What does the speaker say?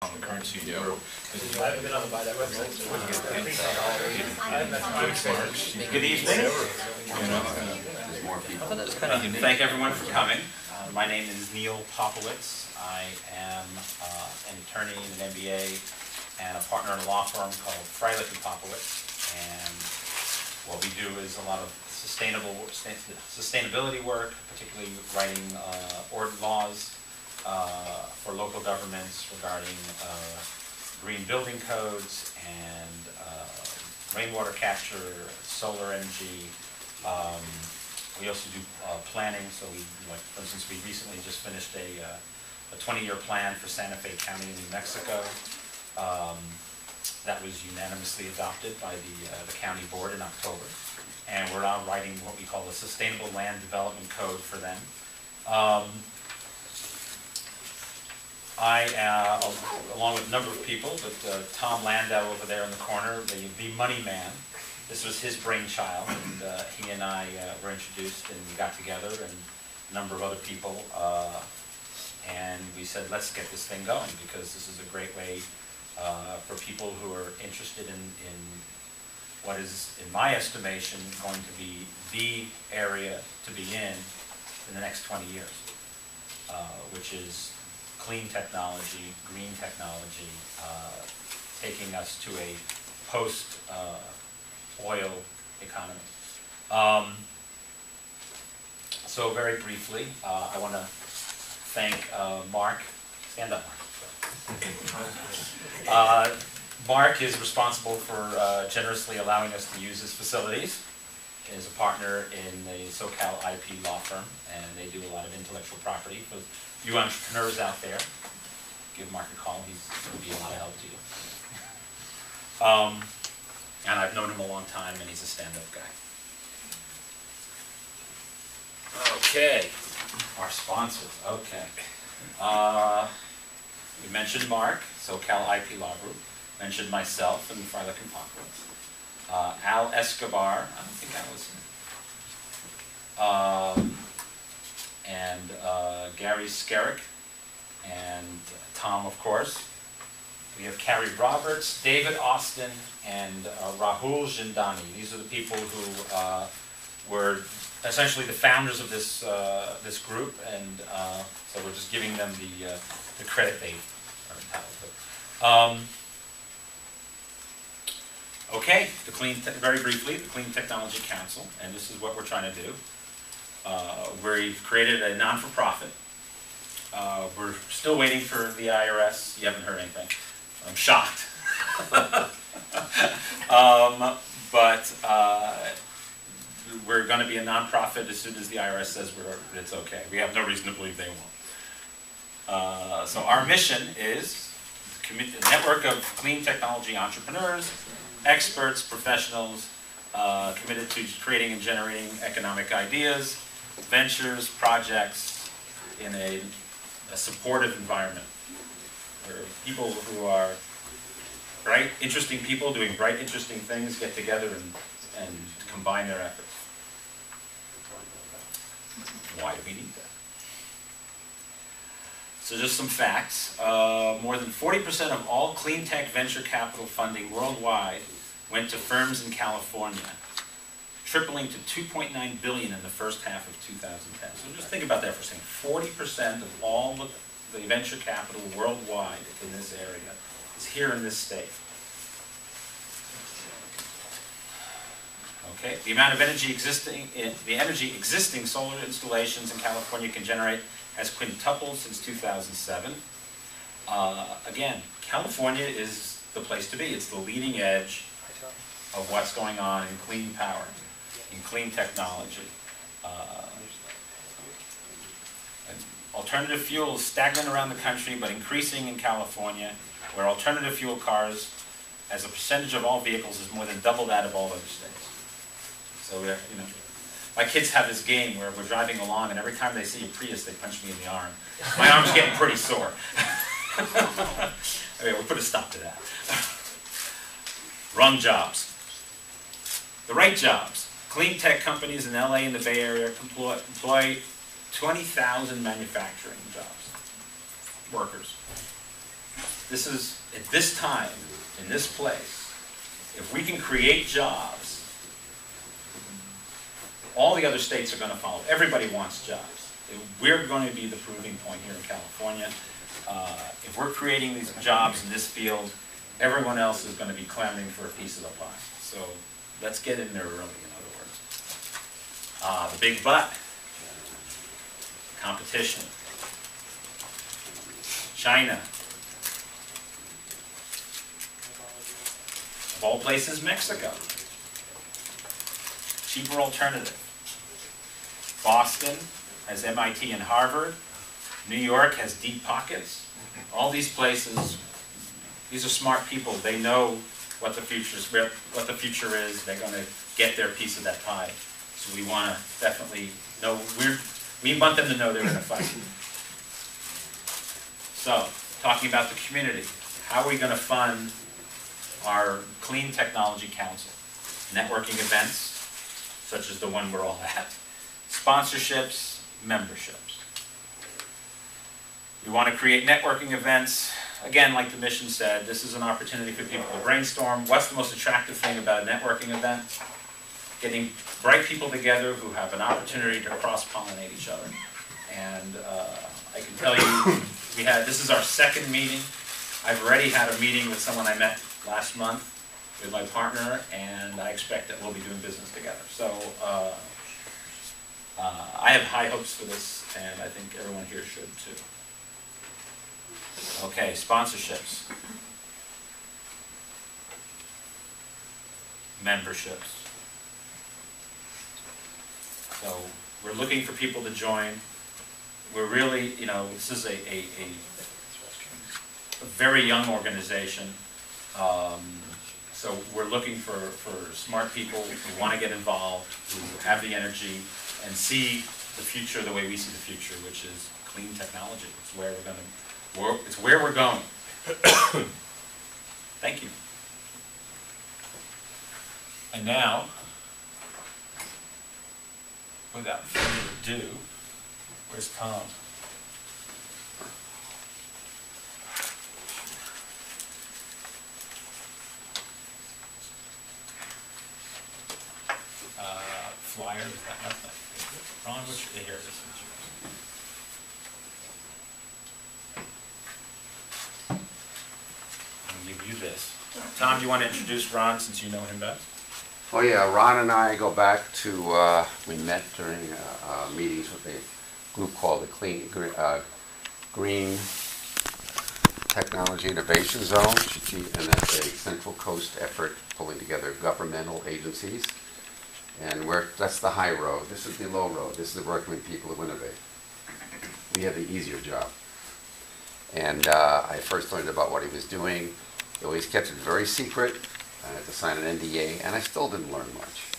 Current CEO. I haven't been on by that website, so when you get that. Good evening. Thank everyone for coming. My name is Neil Popowitz. I am an attorney in an MBA and a partner in a law firm called Freilich & Popowitz. And what we do is a lot of sustainability work, particularly writing laws for local governments regarding green building codes and rainwater capture, solar energy. We also do planning. So we, for instance, we recently just finished a 20-year plan for Santa Fe County in New Mexico. That was unanimously adopted by the county board in October. And we're now writing what we call the Sustainable Land Development Code for them. I, along with a number of people, but Tom Landau over there in the corner, the money man, this was his brainchild, and he and I were introduced and we got together, and a number of other people, and we said, let's get this thing going, because this is a great way for people who are interested in what is, in my estimation, going to be the area to be in the next 20 years, which is clean technology, green technology, taking us to a post-oil economy. So very briefly, I want to thank Mark. Stand up, Mark. Mark is responsible for generously allowing us to use his facilities. He is a partner in the SoCal IP law firm, and they do a lot of intellectual property. For you entrepreneurs out there, give Mark a call. He's going to be a lot of help to you. And I've known him a long time, and he's a stand-up guy. Okay, our sponsors. Okay. We mentioned Mark, SoCal IP Law Group. Mentioned myself and Freilich & Popowitz. Al Escobar, I don't think I was, and Gary Skerrick, and Tom, of course. We have Carrie Roberts, David Austin, and Rahul Jindani. These are the people who were essentially the founders of this this group, and so we're just giving them the credit they are entitled to. Okay, very briefly, the Clean Technology Council, and this is what we're trying to do. We've created a non-for-profit. We're still waiting for the IRS. You haven't heard anything. I'm shocked. But we're going to be a non-profit as soon as the IRS says it's okay. We have no reason to believe they won't. So our mission is a network of clean technology entrepreneurs, experts, professionals, committed to creating and generating economic ideas, ventures, projects in a supportive environment where people who are bright, interesting people doing bright, interesting things get together and combine their efforts. Why do we need that? So just some facts. More than 40% of all clean tech venture capital funding worldwide went to firms in California, tripling to $2.9 billion in the first half of 2010. So just think about that for a second. 40% of all the venture capital worldwide in this area is here in this state. Okay, the amount of energy existing solar installations in California can generate has quintupled since 2007. Again, California is the place to be. It's the leading edge of what's going on in clean power, in clean technology. Alternative fuels stagnant around the country, but increasing in California, where alternative fuel cars, as a percentage of all vehicles, is more than double that of all other states. So we're, my kids have this game where we're driving along, and every time they see a Prius, they punch me in the arm. My arm's getting pretty sore. Okay, we'll put a stop to that. Wrong jobs. The right jobs. Clean tech companies in LA and the Bay Area employ 20,000 manufacturing jobs, workers. this is, at this time, in this place, if we can create jobs, all the other states are going to follow. Everybody wants jobs. We're going to be the proving point here in California. If we're creating these jobs in this field, everyone else is going to be clamoring for a piece of the pie. So let's get in there early, in other words. The big but, competition. China. Of all places, Mexico. Cheaper alternative. Boston has MIT and Harvard. New York has deep pockets. All these places, these are smart people. They know what the future is. They're going to get their piece of that pie. So we want to definitely know, we want them to know they're in a fight. So, talking about the community, how are we going to fund our Clean Technology Council? Networking events, such as the one we're all at. Sponsorships, memberships. We want to create networking events. Again, like the mission said, this is an opportunity for people to brainstorm. What's the most attractive thing about a networking event? Getting bright people together who have an opportunity to cross-pollinate each other. And I can tell you, this is our second meeting. I've already had a meeting with someone I met last month with my partner, and I expect that we'll be doing business together. So I have high hopes for this, and I think everyone here should too. Okay, sponsorships. Memberships. So we're looking for people to join. We're really, this is a very young organization. So we're looking for smart people who want to get involved, who have the energy, and see the future the way we see the future, which is clean technology. It's where we're going. It's where we're going. Thank you. And now, without further ado, where's Tom? Flyer, is that nothing? Ron, here it is. I'm going to give you this. Tom, do you want to introduce Ron since you know him best? Oh yeah, Ron and I go back to, we met during meetings with a group called the Green Technology Innovation Zone, and that's a Central Coast effort pulling together governmental agencies. And that's the high road. This is the low road. This is the working with people who innovate. We have the easier job. And I first learned about what he was doing. He always kept it very secret. I had to sign an NDA, and I still didn't learn much.